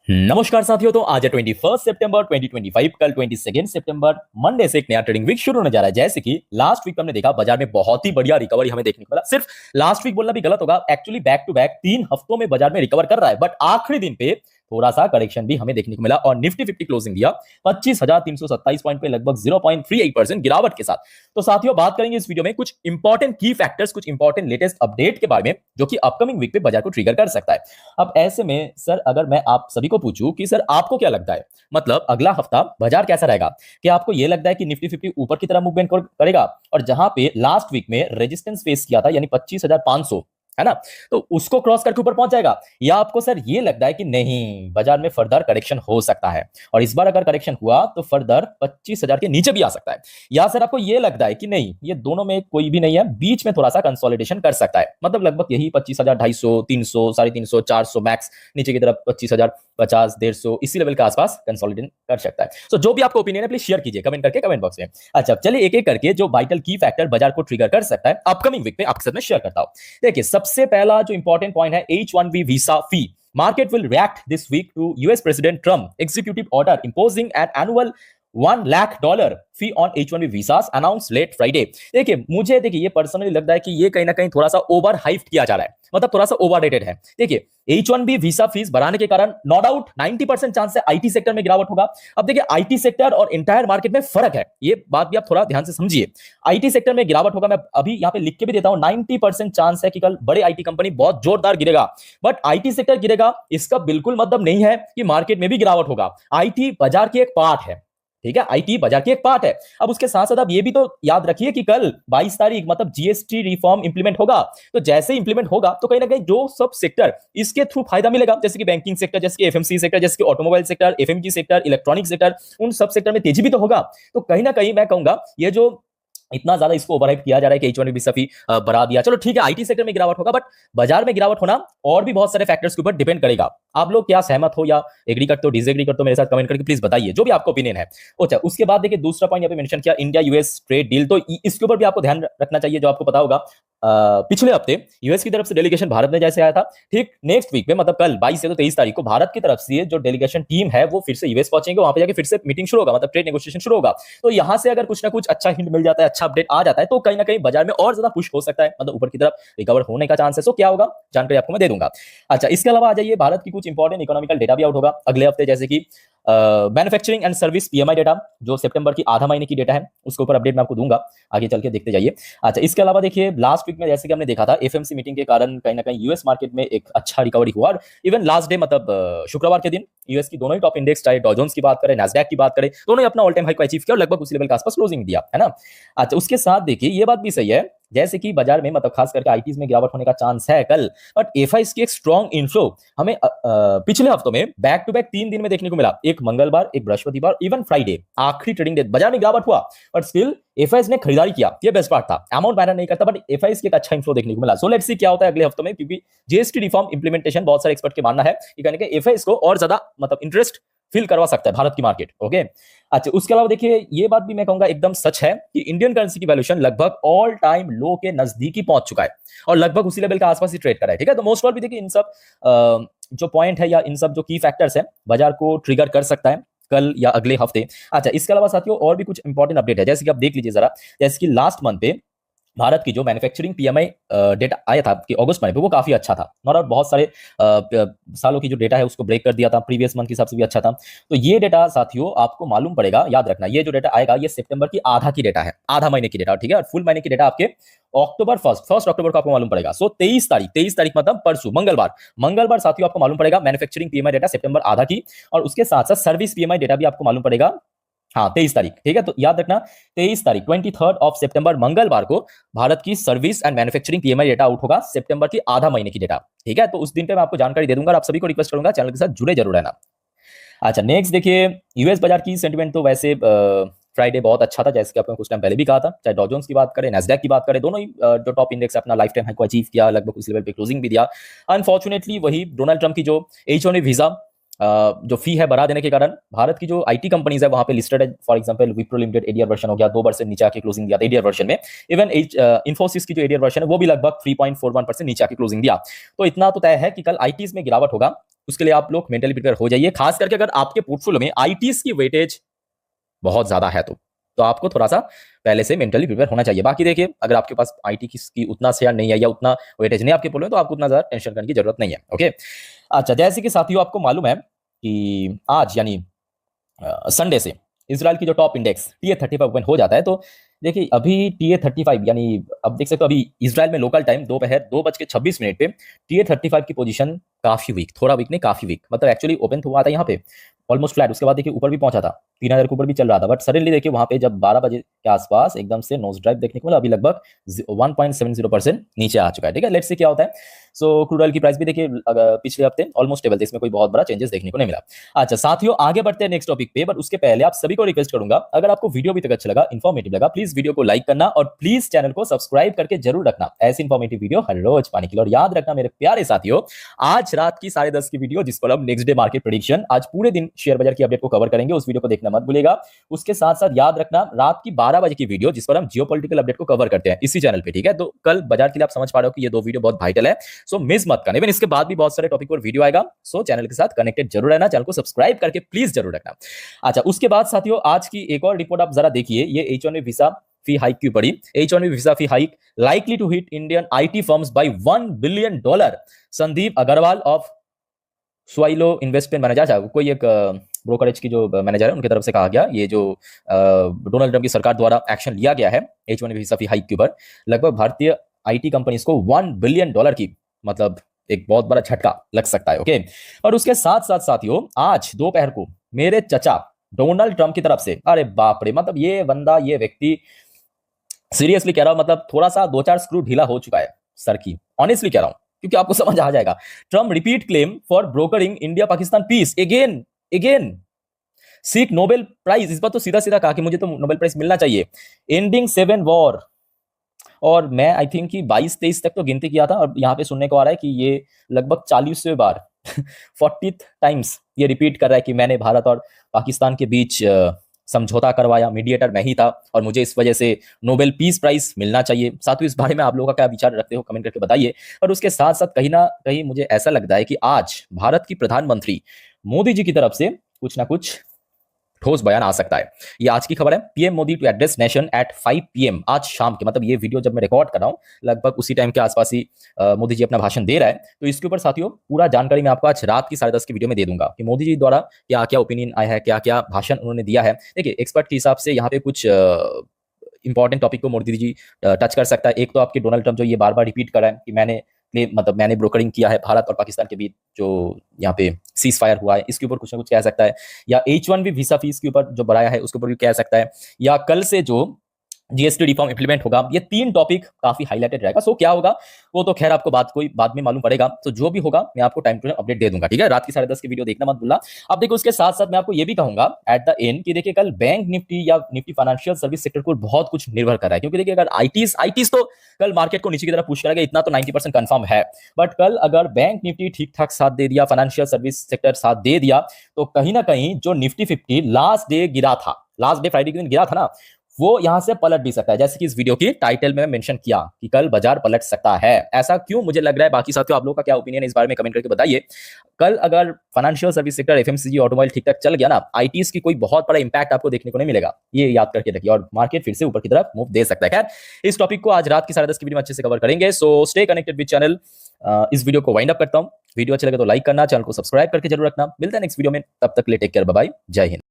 नमस्कार साथियों। तो आज है 21 सितंबर 2025, कल 22 सितंबर मंडे से एक नया ट्रेडिंग वीक शुरू होने जा रहा है। जैसे कि लास्ट वीक हमने देखा बाजार में बहुत ही बढ़िया रिकवरी हमें देखने को मिला। सिर्फ लास्ट वीक बोलना भी गलत होगा, एक्चुअली बैक टू बैक 3 हफ्तों में बाजार में रिकवर कर रहा है, बट आखिरी दिन पे थोड़ा सा करेक्शन भी हमें देखने को मिला और निफ्टी 50 क्लोजिंग दिया 25,327 पॉइंट पे, लगभग 0.38% गिरावट के साथ। तो साथियों, बात करेंगे इस वीडियो में कुछ इंपॉर्टेंट की फैक्टर्स, कुछ इंपॉर्टेंट लेटेस्ट अपडेट के बारे में जो कि अपकमिंग वीक पे बाजार को ट्रिगर कर सकता है। अब ऐसे में सर, अगर मैं आप सभी को पूछूं कि सर आपको क्या लगता है, मतलब अगला हफ्ता बाजार कैसा रहेगा? क्या आपको यह लगता है कि निफ्टी 50 ऊपर की तरफ मूवमेंट करेगा और जहां पे लास्ट वीक में रेजिस्टेंस फेस किया था यानी 25,500, है ना, तो उसको क्रॉस करके ऊपर पहुंच जाएगा? या आपको सर ये लगता है कि नहीं, बाजार में फर्दर करेक्शन हो सकता है और इस बार अगर करेक्शन हुआ तो फर्दर 25,000 के नीचे भी आ सकता है? या सर आपको ये लगता है कि नहीं, ये दोनों में कोई भी नहीं है, बीच में थोड़ा सा कंसोलिडेशन कर सकता है, मतलब लगभग यही 25,000, 250, 300, 350, 400 मैक्स, नीचे की तरफ 25,000, 50, 150, इसी लेवल के आसपास कंसोलिडेट कर सकता है। सो जो भी आपका ओपिनियन है प्लीज शेयर कीजिए कमेंट करके, कमेंट बॉक्स में। अच्छा, चलिए एक एक करके जो वाइटल की फैक्टर बाजार को ट्रिगर कर सकता है अपकमिंग वीक में आपके साथ में शेयर करता हूं। देखिए, सबसे पहला जो इंपॉर्टेंट पॉइंट है H1B visa fee. Market will react this week to US President Trump executive order imposing an annual $1 lakh fee on H1B visas announced late Friday। देखिए ये पर्सनली लगता है कि ये कहीं ना कहीं थोड़ा सा ओवर हाइप्ड किया जा रहा है, मतलब थोड़ा सा ओवररेटेड है। देखिए, H1B वीसा फीस बढ़ाने के कारण नो डाउट 90% चांस है आईटी सेक्टर में गिरावट होगा। अब देखिए, आईटी सेक्टर और इंटायर मार्केट में फर्क है, ये बात भी आप थोड़ा ध्यान से समझिए। आईटी सेक्टर में गिरावट होगा, मैं अभी यहां पे लिख के भी देता हूं, 90% चांस है कि कल बड़े आईटी कंपनी बहुत जोरदार गिरेगा, बट आईटी सेक्टर गिरेगा इसका बिल्कुल मतलब नहीं है कि मार्केट में भी गिरावट होगा। आईटी बाजार की एक पार्ट है, ठीक है, आईटी बाजार की एक पार्ट है। अब उसके साथ साथ आप ये भी तो याद रखिए कि कल 22 तारीख मतलब जीएसटी रिफॉर्म इंप्लीमेंट होगा, तो जैसे ही इंप्लीमेंट होगा तो कहीं ना कहीं जो सब सेक्टर इसके थ्रू फायदा मिलेगा, जैसे कि बैंकिंग सेक्टर, जैसे कि एफएमसी सेक्टर, जैसे कि automobile sector, FMG sector, electronic sector, उन सब सेक्टर में तेजी भी तो होगा। तो कहीं ना कहीं मैं कहूंगा ये जो इतना ज्यादा इसको ओवरहाइप किया जा रहा है कि H1B सभी बढ़ा दिया, चलो ठीक है, आईटी सेक्टर में गिरावट होगा, बट बाजार में गिरावट होना और भी बहुत सारे फैक्टर्स के ऊपर डिपेंड करेगा। आप लोग क्या सहमत हो या एग्री करते हो, डिसएग्री करते हो, मेरे साथ कमेंट करके प्लीज बताइए जो भी आपका ओपिनियन है। अच्छा, उसके बाद देखिए दूसरा पॉइंट यहाँ पे मेंशन किया, इंडिया यूएस ट्रेड डील, तो इसके ऊपर भी आपको ध्यान रखना चाहिए। जो आपको पता होगा पिछले हफ्ते यूएस की तरफ से डेलीगेशन भारत में जैसे आया था, ठीक नेक्स्ट वीक में मतलब कल 22 से तो 23 तारीख को भारत की तरफ से जो डेलीगेशन टीम है वो फिर से यूएस पहुंचेंगे, वहां पे जाके फिर से मीटिंग शुरू होगा, मतलब ट्रेड नेगोशिएशन शुरू होगा। तो यहां से अगर कुछ ना कुछ अच्छा हिंट मिल जाता है, अच्छा अपडेट आ जाता है, तो कहीं ना कहीं बाजार में और ज्यादा पुश हो सकता है, मतलब ऊपर की तरफ रिकवर होने का चांस है। सो क्या होगा जानकारी आपको मैं दे दूंगा। अच्छा, इसके अलावा आ जाइए, भारत की कुछ इंपॉर्टेंट इकोनॉमिकल डेटा भी आउट होगा अगले हफ्ते, जैसे कि manufacturing and service PMI data जो सितंबर की आधा महीने की डेटा है, उसके ऊपर अपडेट मैं आपको दूंगा, आगे चल के देखते जाइए। अच्छा, इसके अलावा देखिए लास्ट वीक में जैसे कि हमने देखा था एफएमसी मीटिंग के कारण कहीं ना कहीं यूएस मार्केट में एक अच्छा रिकवरी हुआ, और इवन लास्ट डे मतलब शुक्रवार के दिन यूएस की दोनों ही टॉप इंडेक्स, चाहे डॉ जोन्स की बात करें, नैस्डैक की बात करें, दोनों ही अपना ऑल टाइम हाई को अचीव किया और लगभग उसी लेवल के आसपास क्लोजिंग दिया, है ना। अच्छा, उसके साथ देखिए ये बात भी सही है, जैसे कि बाजार में मतलब खास करके आईटीज में गिरावट होने का चांस है कल, बट एफआईज की एक स्ट्रॉन्ग इन्फ्लो हमें पिछले हफ्तों में बैक टू बैक 3 दिन में देखने को मिला, एक मंगलवार, एक बृहस्पतिवार, इवन फ्राइडे, आखिरी ट्रेडिंग डे बाजार में गिरावट हुआ, बट स्टिल एफआईज ने खरीदारी किया, ये बेस्ट पार्ट था। अमाउंट मैटर नहीं करता, बट एफआईज की एक अच्छा इन्फ्लो देखने को मिला। सो लेट्स सी क्या होता है अगले हफ्तों में, क्योंकि जीएसटी रिफॉर्म इंप्लीमेंटेशन बहुत सारे एक्सपर्ट के मानना है कि कहने के एफआईज को और ज्यादा मतलब इंटरेस्ट फील करवा सकता है भारत की मार्केट। ओके, अच्छा, उसके अलावा देखिए ये बात भी मैं कहूंगा एकदम सच है कि इंडियन करेंसी की वैल्यूएशन लगभग ऑल टाइम लो के नजदीक ही पहुंच चुका है और लगभग उसी लेवल के आसपास ही ट्रेड कर रहा है, ठीक है। तो मोस्ट ऑफ भी देखिए इन सब जो पॉइंट है या इन सब जो की फैक्टर्स है बाजार को ट्रिगर कर सकता है कल या अगले हफ्ते। अच्छा, इसके अलावा साथियों और भी कुछ इंपॉर्टेंट अपडेट है, जैसे कि आप देख लीजिए जरा, जैसे कि लास्ट मंथ पे भारत की जो मैन्युफैक्चरिंग पीएमआई डेटा आया था कि अगस्त महीने पे, वो काफी अच्छा था, और बहुत सारे सालों की जो डेटा है उसको ब्रेक कर दिया था, प्रीवियस मंथ के हिसाब से भी अच्छा था। तो ये डेटा साथियों आपको मालूम पड़ेगा, याद रखना, ये जो डेटा आएगा ये सितंबर की आधा की डेटा है, आधा महीने की डेटा, ठीक है, और फुल महीने की डेटा आपके अक्टूबर फर्स्ट अक्टूबर को आपको मालूम पड़ेगा। सो 23 तारीख मतलब परसों मंगलवार साथियों आपको मालूम पड़ेगा मैन्युफैक्चरिंग पीएमआई डेटा सितंबर आधा की, और उसके साथ साथ सर्विस पीएमआई डेटा भी आपको मालूम पड़ेगा, हाँ 23 तारीख, ठीक है। तो याद रखना 23 तारीख 23 सितंबर मंगलवार को भारत की service and manufacturing PMI data out होगा, सितंबर की आधा महीने की डेटा, ठीक है। तो उस दिन पे मैं आपको जानकारी दे दूंगा और आप सभी को रिक्वेस्ट करूंगा चैनल के साथ जुड़े जरूर रहना। अच्छा, नेक्स्ट देखिए यूएस बाजार की सेंटिमेंट तो वैसे फ्राइडे बहुत अच्छा था, जैसे कि आपने कुछ टाइम पहले भी कहा था, चाहे डॉ जोन्स की बात करें, नैस्डैक की बात करें, दोनों ही जो टॉप इंडेक्स अपना लाइफ टाइम हाई को अचीव किया, लगभग उस लेवल पे क्लोजिंग भी दिया। अनफॉर्चुनेटली वही डोनाल्ड ट्रंप की जो H1B वीजा जो फी है बढ़ा देने के कारण भारत की जो आईटी कंपनीज है वहां पे लिस्टेड है, for example Wipro limited ADR version हो गया, 2% नीचे आके क्लोजिंग दिया था एडीआर वर्जन में। इवन इंफोसिस की जो एडीआर वर्जन है वो भी लगभग 3.41% नीचे आके क्लोजिंग दिया। तो इतना तो तय है कि कल आईटीज में गिरावट होगा, उसके लिए आप लोग मेंटली प्रिपेयर हो जाइए, खास करके अगर आपके पोर्टफोलियो में आईटीज की वेटेज बहुत ज्यादा है तो आपको थोड़ा सा पहले से मेंटली प्रिपेयर होना चाहिए। बाकी देखिए, अगर आपके पास आईटी की उतना शेयर नहीं है या उतना वेटेज नहीं आपके पोर्टफोलियो में, तो आपको उतना ज्यादा टेंशन करने की जरूरत नहीं है। ओके, अच्छा, जैसे कि साथियों आपको मालूम है कि आज यानी संडे से इसराइल की जो टॉप इंडेक्स TA35 ओपन हो जाता है, तो देखिए अभी TA35 यानी अब देख सकते हो, अभी इसराइल में लोकल टाइम दोपहर 2:26 पे TA35 की पोजीशन काफी वीक, थोड़ा वीक नहीं काफी वीक, मतलब एक्चुअली ओपन तो हुआ था यहाँ पे ऑलमोस्ट फ्लैट, उसके बाद देखिए ऊपर भी पहुंचा था, 3000 के ऊपर भी चल रहा था, बट सडनली देखिए वहां पे जब 12 बजे के आसपास एकदम से नोज ड्राइव देखने को मिला, अभी लगभग 1.70% नीचे आ चुका है। ठीक है, लेट्स सी क्या होता है। सो क्रूड ऑयल की प्राइस भी देखिए पिछले हफ्ते ऑलमोस्ट स्टेबल थी, इसमें कोई बहुत बड़ा चेंजेस देखने को नहीं मिला। अच्छा साथियों, आगे बढ़ते हैं नेक्स्ट टॉपिक पे, बट उसके पहले आप सभी को रिक्वेस्ट करूंगा, अगर आपको वीडियो अभी तक अच्छा लगा, इंफॉर्मेटिव लगा, प्लीज वीडियो को लाइक करना और प्लीज चैनल को सब्सक्राइब करके जरूर रखना ऐसी इंफॉर्मेटिव वीडियो हर रोज पाने के लिए। और याद रखना मेरे प्यारे साथियों, आज रात की 10:30 की वीडियो, जिस पर हम नेक्स्ट डे मार्केट प्रेडिक्शन, आज पूरे दिन शेयर बाजार की अपडेट को कवर करेंगे, उस वीडियो को देखना मत भूलिएगा। उसके साथ साथ याद रखना रात की 12 बजे की वीडियो, जिस पर हम जियोपॉलिटिकल अपडेट को कवर करते हैं इसी चैनल पे। ठीक है, तो कल बाजार के लिए आप समझ पा रहे हो कि ये दो वीडियो बहुत वाइटल है, सो मिस मत करना। इवन इसके बाद भी बहुत सारे टॉपिक पर वीडियो आएगा, सो चैनल के साथ कनेक्टेड जरूर रहना, चैनल को सब्सक्राइब करके प्लीज जरूर रखना। अच्छा, उसके बाद साथियों आज की एक और रिपोर्ट आप जरा देखिए, ये H1B वीजा फी हाइक क्यों पड़ी। H1B visa fee hike likely to hit Indian IT firms by $1 billion. Sandeep Agarwal of स्वाइलो इन्वेस्टमेंट मैनेजर, कोई एक ब्रोकरेज की जो मैनेजर है, उनकी तरफ से कहा गया, ये जो डोनाल्ड ट्रंप की सरकार द्वारा एक्शन लिया गया है H1B वीजा फी हाइक के ऊपर, लगभग भारतीय आईटी कंपनीज को $1 बिलियन की, मतलब एक बहुत बड़ा झटका लग सकता है। ओके, और उसके साथ साथ साथियों आज दोपहर को मेरे चचा डोनाल्ड ट्रंप की तरफ से, अरे बाप रे, मतलब ये बंदा, ये व्यक्ति, सीरियसली कह रहा हूं, मतलब थोड़ा सा 2-4 स्क्रू ढीला हो चुका है सर की, ऑनेस्टली कह रहा हूं, क्योंकि आपको समझ आ जाएगा। Trump repeat claim for brokering India Pakistan peace again again, seek Nobel prize. इस बार तो सीधा सीधा कहा कि मुझे तो नोबेल प्राइज मिलना चाहिए। एंडिंग 7 वॉर, और मैं आई थिंक कि 22-23 तक तो गिनती किया था, और यहाँ पे सुनने को आ रहा है कि ये लगभग 40वें बार 40th टाइम्स ये रिपीट कर रहा है कि मैंने भारत और पाकिस्तान के बीच समझौता करवाया, मीडिएटर मैं ही था, और मुझे इस वजह से नोबेल पीस प्राइज मिलना चाहिए। साथियों, इस बारे में आप लोगों का क्या विचार रखते हो, कमेंट करके बताइए। और उसके साथ साथ कहीं ना कहीं मुझे ऐसा लगता है कि आज भारत की प्रधानमंत्री मोदी जी की तरफ से कुछ ना कुछ ठोस बयान आ सकता है। ये आज की खबर है, PM Modi to address nation at 5 PM, आज शाम के, मतलब ये वीडियो जब मैं रिकॉर्ड कर रहा हूं लगभग उसी टाइम के आसपास ही मोदी जी अपना भाषण दे रहा है। तो इसके ऊपर साथियों पूरा जानकारी मैं आपको आज रात की 10:30 की वीडियो में दे दूंगा कि मोदी जी द्वारा क्या क्या ओपिनियन आया है, क्या क्या भाषण उन्होंने दिया है। देखिए, एक्सपर्ट के हिसाब से यहाँ पे कुछ इंपॉर्टेंट टॉपिक को मोदी जी टच कर सकता है। एक तो आपके डोनाल्ड ट्रंप जो ये बार बार रिपीट कर रहा है कि मैंने ब्रोकरिंग किया है भारत और पाकिस्तान के बीच, जो यहाँ पे सीज फायर हुआ है, इसके ऊपर कुछ ना कुछ कह सकता है, या H1B वीजा फीस के ऊपर जो बढ़ाया है उसके ऊपर भी कह सकता है, या कल से जो जीएसटी रिफॉर्म इंप्लीमेंट होगा। ये 3 टॉपिक काफी हाईलाइटेड रहेगा। सो क्या होगा वो तो खैर आपको बाद में मालूम पड़ेगा। तो जो भी होगा मैं आपको टाइम टू टाइम अपडेट दे दूंगा। ठीक है, रात की 10:30 की वीडियो देखना मत भूलना। अब देखो, उसके साथ साथ मैं आपको ये भी कहूंगा एट द एंड कि देखिए कल बैंक निफ्टी या निफ्टी फाइनेंशियल सर्विस सेक्टर को बहुत कुछ निर्भर कर रहा है, क्योंकि देखिए अगर आईटीज तो कल मार्केट को नीचे की तरफ पुश करेगा, इतना तो 90% कंफर्म है। बट कल अगर बैंक निफ्टी ठीक ठाक साथ दे दिया, फाइनेंशियल सर्विस सेक्टर साथ दे दिया, तो कहीं ना कहीं जो निफ्टी 50 लास्ट डे गिरा था, लास्ट डे फ्राइडे के दिन गिरा था ना, वो यहां से पलट भी सकता है। जैसे कि इस वीडियो की टाइटल में मैं मेंशन किया कि कल बाजार पलट सकता है। ऐसा क्यों मुझे लग रहा है, बाकी साथियों आप लोगों का क्या ओपिनियन है इस बारे में कमेंट करके बताइए। कल अगर financial service sector, FMCG, automobile ठीक ठाक चल गया ना, आईटीज की कोई बहुत बड़ा इंपैक्ट आपको देखने को नहीं मिलेगा, ये याद करके रखिए, और मार्केट फिर से ऊपर की तरफ मूव दे सकता है। खैर, इस टॉपिक को आज रात की 10:30 की वीडियो में अच्छे से कवर करेंगे, so stay connected with channel. इस वीडियो को वाइंड अप करता हूं। वीडियो अच्छा लगे तो लाइक करना, चैनल को सब्सक्राइब करके जरूर रखना। मिलता है नेक्स्ट वीडियो में, तब तक के लिए टेक केयर, बाय बाय, जय हिंद।